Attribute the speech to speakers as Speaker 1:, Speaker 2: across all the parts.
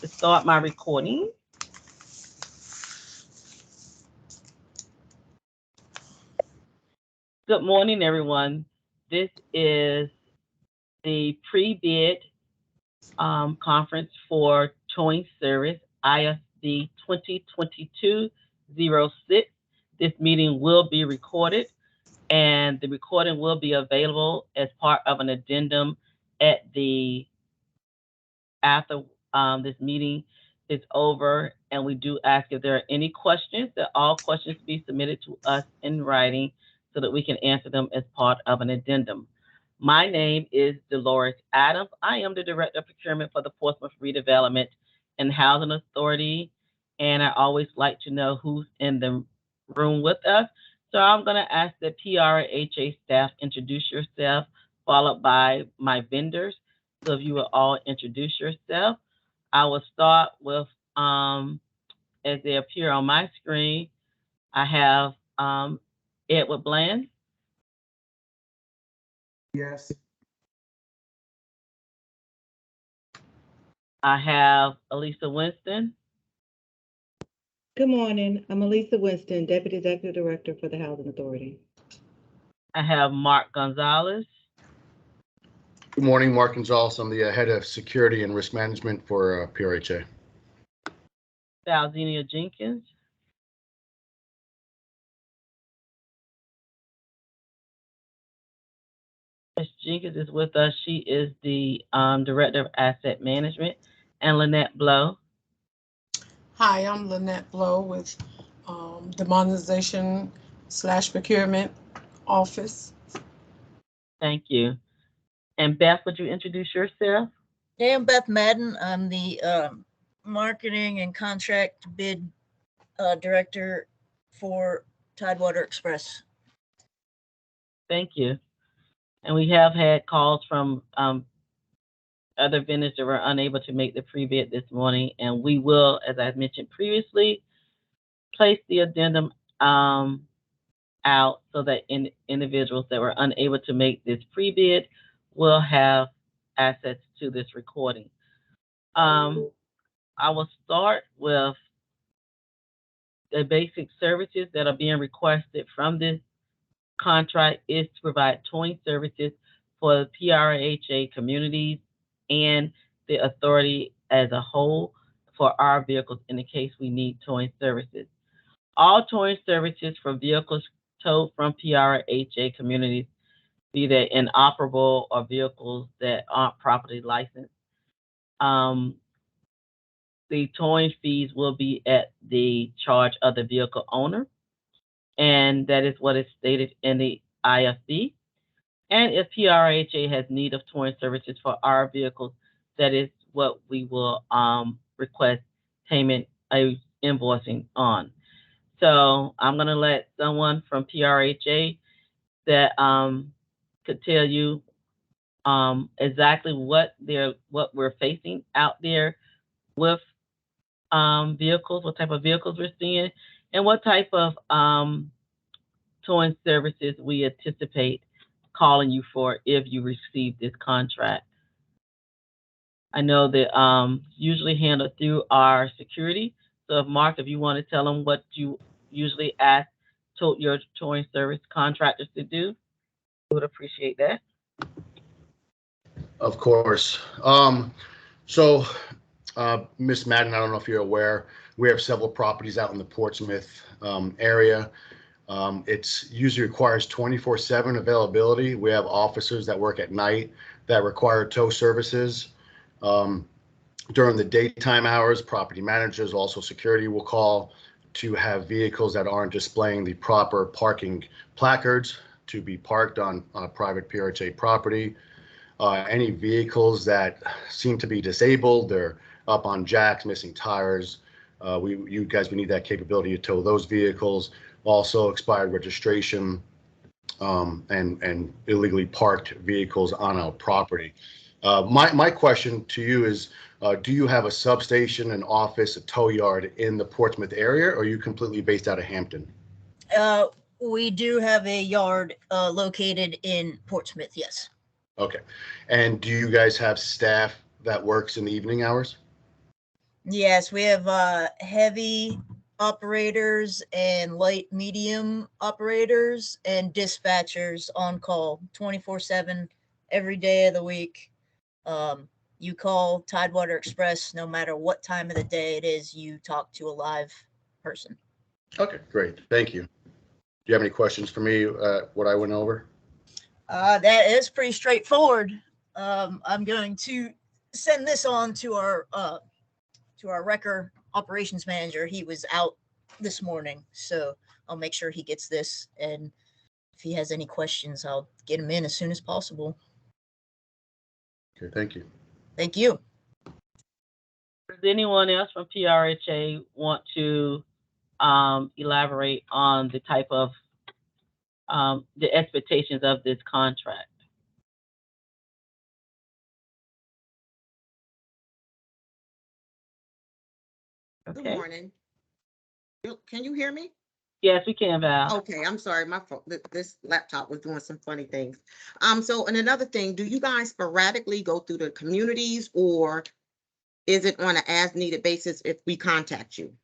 Speaker 1: to start my recording. Good morning, everyone. This is the pre-bid conference for towing service IFB 2022-06. This meeting will be recorded, and the recording will be available as part of an addendum at the after this meeting is over. And we do ask if there are any questions, that all questions be submitted to us in writing so that we can answer them as part of an addendum. My name is Dolores Adams. I am the Director of Procurement for the Portsmouth Redevelopment and Housing Authority, and I always like to know who's in the room with us. So I'm going to ask the PRHA staff introduce yourself, followed by my vendors. So if you will all introduce yourself, I will start with, as they appear on my screen, I have Edward Bland.
Speaker 2: Yes.
Speaker 1: I have Elisa Winston.
Speaker 3: Good morning. I'm Elisa Winston, Deputy Executive Director for the Housing Authority.
Speaker 1: I have Mark Gonzalez.
Speaker 2: Good morning, Mark Gonzalez. I'm the Head of Security and Risk Management for PRHA.
Speaker 1: Salzenia Jenkins. Ms. Jenkins is with us. She is the Director of Asset Management. And Lynette Blow.
Speaker 4: Hi, I'm Lynette Blow with the Modernization/Procurement Office.
Speaker 1: Thank you. And Beth, would you introduce yourself?
Speaker 5: Hey, I'm Beth Madden. I'm the Marketing and Contract Bid Director for Tidewater Express.
Speaker 1: Thank you. And we have had calls from other vendors that were unable to make the pre-bid this morning, and we will, as I mentioned previously, place the addendum out so that individuals that were unable to make this pre-bid will have access to this recording. I will start with the basic services that are being requested from this contract is to provide towing services for the PRHA communities and the authority as a whole for our vehicles in the case we need towing services. All towing services for vehicles towed from PRHA communities, be they inoperable or vehicles that aren't properly licensed, the towing fees will be at the charge of the vehicle owner, and that is what is stated in the IFB. And if PRHA has need of towing services for our vehicles, that is what we will request payment invoicing on. So I'm going to let someone from PRHA that could tell you exactly what we're facing out there with vehicles, what type of vehicles we're seeing, and what type of towing services we anticipate calling you for if you receive this contract. I know that usually handled through our security. So if Mark, if you want to tell them what you usually ask your towing service contractors to do, I would appreciate that.
Speaker 2: Of course. Ms. Madden, I don't know if you're aware, we have several properties out in the Portsmouth area. It's usually requires 24/7 availability. We have officers that work at night that require tow services. During the daytime hours, property managers, also security, will call to have vehicles that aren't displaying the proper parking placards to be parked on private PRHA property. Any vehicles that seem to be disabled, they're up on jacks, missing tires. You guys would need that capability to tow those vehicles. Also, expired registration and illegally parked vehicles on our property. My question to you is, do you have a substation, an office, a tow yard in the Portsmouth area, or are you completely based out of Hampton?
Speaker 5: We do have a yard located in Portsmouth, yes.
Speaker 2: Okay. And do you guys have staff that works in the evening hours?
Speaker 5: Yes, we have heavy operators and light medium operators and dispatchers on call 24/7 every day of the week. You call Tidewater Express, no matter what time of the day it is, you talk to a live person.
Speaker 2: Okay, great. Thank you. Do you have any questions for me, what I went over?
Speaker 5: That is pretty straightforward. I'm going to send this on to our wrecker operations manager. He was out this morning, so I'll make sure he gets this. And if he has any questions, I'll get him in as soon as possible.
Speaker 2: Okay, thank you.
Speaker 5: Thank you.
Speaker 1: Does anyone else from PRHA want to elaborate on the type of the expectations of this contract?
Speaker 6: Good
Speaker 1: Okay.
Speaker 6: morning. Can you hear me?
Speaker 1: Yes, we can, Val.
Speaker 6: Okay, I'm sorry, my phone, this laptop was doing some funny things. So, and another thing, do you guys sporadically go through the communities, or is it on an as-needed basis if we contact you?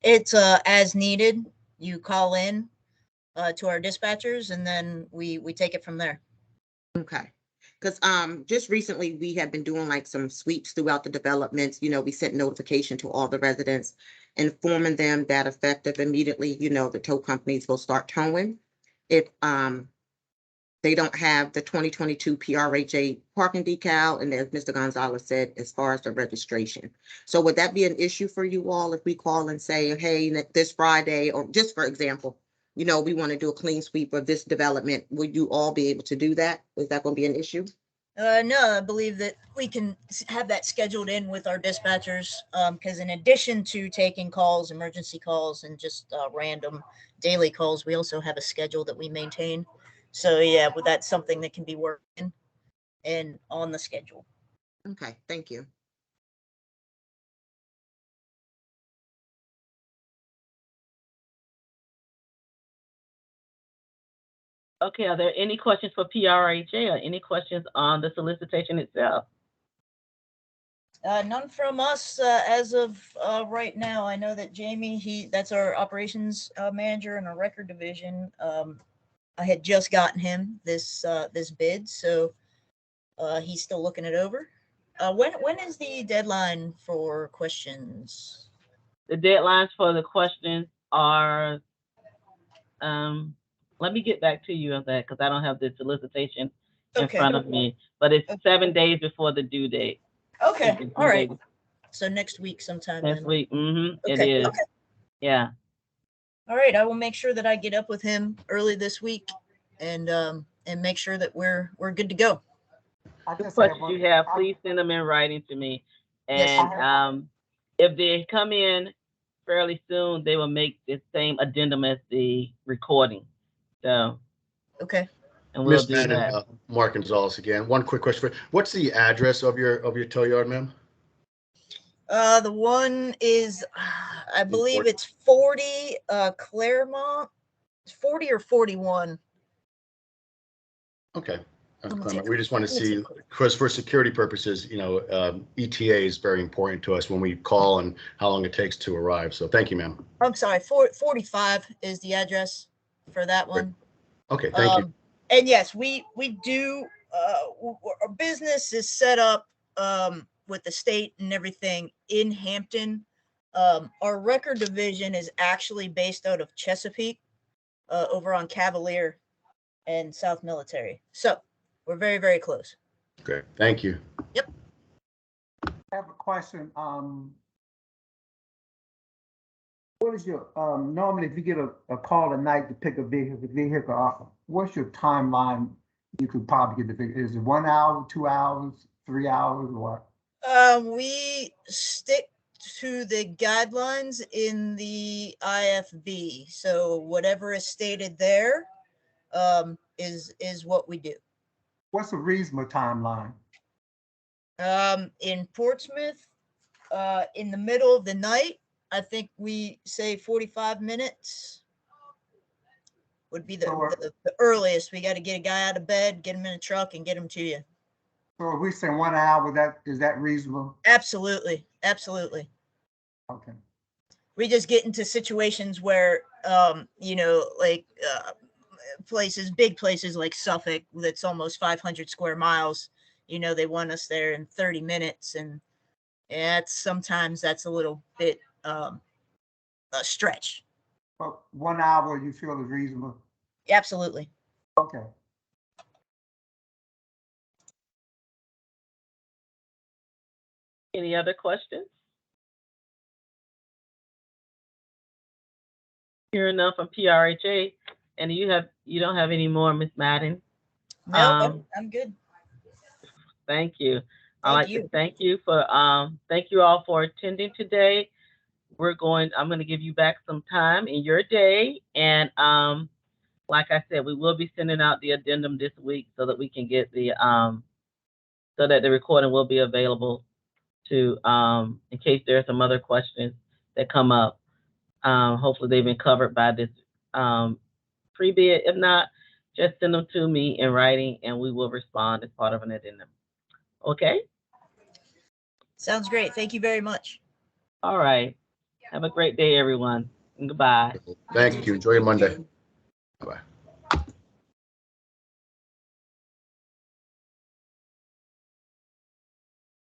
Speaker 5: It's as needed. You call in to our dispatchers, and then we take it from there.
Speaker 6: Okay. Because just recently we have been doing like some sweeps throughout the developments. We sent notification to all the residents, informing them that effective immediately, the tow companies will start towing. If they don't have the 2022 PRHA parking decal, and as Mr. Gonzalez said, as far as the registration. So would that be an issue for you all if we call and say, hey, this Friday, or just for example, we want to do a clean sweep of this development, would you all be able to do that? Is that going to be an issue?
Speaker 5: No, I believe that we can have that scheduled in with our dispatchers, because in addition to taking calls, emergency calls, and just random daily calls, we also have a schedule that we maintain. So yeah, but that's something that can be worked in and on the schedule.
Speaker 6: Okay, thank you.
Speaker 1: Okay, are there any questions for PRHA or any questions on the solicitation itself?
Speaker 5: None from us as of right now. I know that Jamie, that's our operations manager in our record division. I had just gotten him this bid, so he's still looking it over. When is the deadline for questions?
Speaker 1: The deadlines for the questions are, let me get back to you on that because I don't have the solicitation in
Speaker 5: Okay.
Speaker 1: front of me, but it's
Speaker 5: Okay.
Speaker 1: 7 days before the due date.
Speaker 5: Okay, all right. So next week sometime.
Speaker 1: Next
Speaker 5: then.
Speaker 1: week,
Speaker 5: Okay.
Speaker 1: it is.
Speaker 5: Okay.
Speaker 1: Yeah.
Speaker 5: All right, I will make sure that I get up with him early this week and make sure that we're good to go.
Speaker 1: The questions you have, please send them in writing to me. And if they come in fairly soon, they will make the same addendum as the recording. So.
Speaker 5: Okay.
Speaker 1: And we'll
Speaker 2: Ms.
Speaker 1: do
Speaker 2: Madden,
Speaker 1: that.
Speaker 2: Mark Gonzalez again. One quick question for you. What's the address of your tow yard, ma'am?
Speaker 5: The one is, I believe it's 40 Claremont. It's 40 or 41.
Speaker 2: Okay. We just want to see, because for security purposes, ETA is very important to us when we call and how long it takes to arrive. So thank you, ma'am.
Speaker 5: I'm sorry, 45 is the address for that one.
Speaker 2: Okay, thank you.
Speaker 5: And yes, we do, our business is set up with the state and everything in Hampton. Our record division is actually based out of Chesapeake, over on Cavalier and South Military. So we're very, very close.
Speaker 2: Great, thank you.
Speaker 5: Yep.
Speaker 7: I have a question. What is your, normally if you get a call at night to pick a vehicle up, what's your timeline? You could probably get the vehicle. Is it 1 hour, 2 hours, 3 hours, or what?
Speaker 5: We stick to the guidelines in the IFB. So whatever is stated there is what we do.
Speaker 7: What's a reasonable timeline?
Speaker 5: In Portsmouth, in the middle of the night, I think we say 45 minutes would be the earliest. We got to get a guy out of bed, get him in a truck, and get him to you.
Speaker 7: So if we say 1 hour, is that reasonable?
Speaker 5: Absolutely, absolutely.
Speaker 7: Okay.
Speaker 5: We just get into situations where, you know, like big places like Suffolk, that's almost 500 square miles. You know, they want us there in 30 minutes, and sometimes that's a little bit a stretch.
Speaker 7: But 1 hour you feel is reasonable?
Speaker 5: Absolutely.
Speaker 7: Okay.
Speaker 1: Any other questions? Hearing enough from PRHA, and you don't have any more, Ms. Madden?
Speaker 5: No, I'm good.
Speaker 1: Thank you. I'd
Speaker 5: Thank
Speaker 1: like
Speaker 5: you.
Speaker 1: to thank you for thank you all for attending today. I'm going to give you back some time in your day, and like I said, we will be sending out the addendum this week so that we can get the so that the recording will be available to in case there are some other questions that come up. Hopefully they've been covered by this pre-bid. If not, just send them to me in writing and we will respond as part of an addendum. Okay?
Speaker 5: Sounds great. Thank you very much.
Speaker 1: All right. Have a great day, everyone. And goodbye.
Speaker 2: Thank you. Enjoy your Monday. Bye-bye.